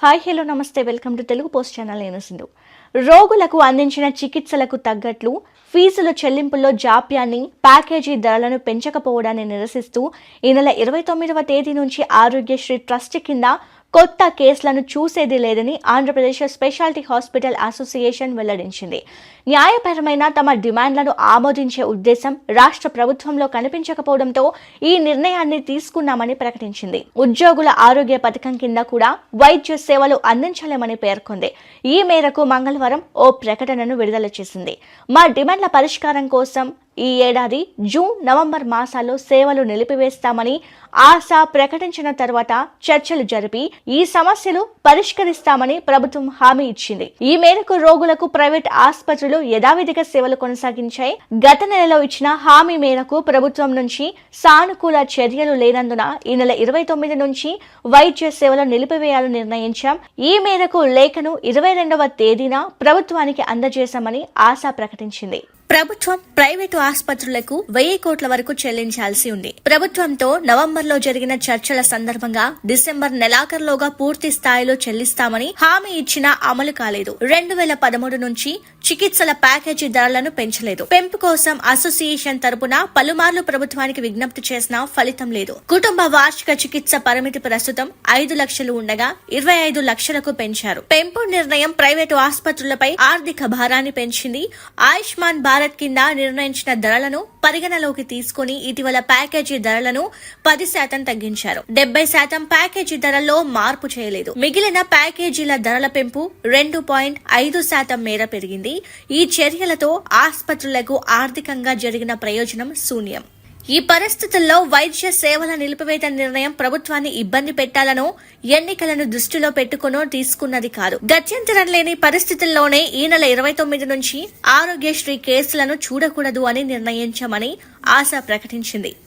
Hi hello నమస్తే welcome to Telugu post channel. నేను సింధు. రోగులకు అందించిన చికిత్సలకు తగ్గట్లు ఫీజుల చెల్లింపుల్లో జాప్యాన్ని, ప్యాకేజీ ధరలను పెంచకపోవడాన్ని నిరసిస్తూ ఈ నెల 29వ తేదీ నుంచి ఆరోగ్యశ్రీ ట్రస్ట్ కింద కొత్త కేసులను చూసేది లేదని ఆంధ్రప్రదేశ్ స్పెషాలిటీ హాస్పిటల్ అసోసియేషన్ వెల్లడించింది. న్యాయపరమైన తమ డిమాండ్లను ఆమోదించే ఉద్దేశం రాష్ట్ర ప్రభుత్వంలో కనిపించకపోవడంతో ఈ నిర్ణయాన్ని తీసుకున్నామని ప్రకటించింది. ఉద్యోగుల ఆరోగ్య పథకం కింద కూడా వైద్య సేవలు అందించలేమని పేర్కొంది. ఈ మేరకు మంగళవారం ఓ ప్రకటనను విడుదల చేసింది. మా డిమాండ్ల పరిష్కారం కోసం ఈ ఏడాది జూన్, నవంబర్ మాసాల్లో సేవలు నిలిపివేస్తామని ఆశా ప్రకటించిన తర్వాత చర్చలు జరిపి ఈ సమస్యలు పరిష్కరిస్తామని ప్రభుత్వం హామీ ఇచ్చింది. ఈ మేరకు రోగులకు ప్రైవేట్ ఆసుపత్రులు యథావిధిగా సేవలు కొనసాగించాయి. గత నెలలో ఇచ్చిన హామీ మేరకు ప్రభుత్వం నుంచి సానుకూల చర్యలు లేనందున ఈ నెల 29 నుంచి వైద్య సేవలు నిలిపివేయాలని నిర్ణయించాం. ఈ మేరకు లేఖను 22వ తేదీన ప్రభుత్వానికి అందజేశామని ఆశా ప్రకటించింది. ప్రభుత్వం ప్రైవేటు ఆసుపత్రులకు 1000 కోట్ల వరకు చెల్లించాల్సి ఉంది. ప్రభుత్వంతో నవంబర్లో జరిగిన చర్చల సందర్భంగా డిసెంబర్ నెలాఖరులోగా పూర్తి స్థాయిలో చెల్లిస్తామని హామీ ఇచ్చినా అమలు కాలేదు. 2013 నుంచి చికిత్సల ప్యాకేజీ ధరలను పెంచలేదు. పెంపు కోసం అసోసియేషన్ తరపున పలుమార్లు ప్రభుత్వానికి విజ్ఞప్తి చేసినా ఫలితం లేదు. కుటుంబ వార్షిక చికిత్స పరిమితి ప్రస్తుతం 5 లక్షలు ఉండగా 25 లక్షలకు పెంచారు. పెంపు నిర్ణయం ప్రైవేటు ఆసుపత్రులపై ఆర్థిక భారాన్ని పెంచింది. ఆయుష్మాన్ భారత్ కింద నిర్ణయించిన ధరలను పరిగణలోకి తీసుకుని ఇటీవల ప్యాకేజీ ధరలను 10% తగ్గించారు. 70% ప్యాకేజీ ధరల్లో మార్పు చేయలేదు. మిగిలిన ప్యాకేజీల ధరల పెంపు 2.5% మేర పెరిగింది. ఈ చర్యలతో ఆసుపత్రులకు ఆర్థికంగా జరిగిన ప్రయోజనం శూన్యం. ఈ పరిస్థితుల్లో వైద్య సేవల నిలిపివేత నిర్ణయం ప్రభుత్వాన్ని ఇబ్బంది పెట్టాలనో, ఎన్నికలను దృష్టిలో పెట్టుకునో తీసుకున్నది కాదు. గత్యంతరం లేని పరిస్థితుల్లోనే ఈ నెల 29 నుంచి ఆరోగ్యశ్రీ కేసులను చూడకూడదు అని నిర్ణయించామని ఆశా ప్రకటించింది.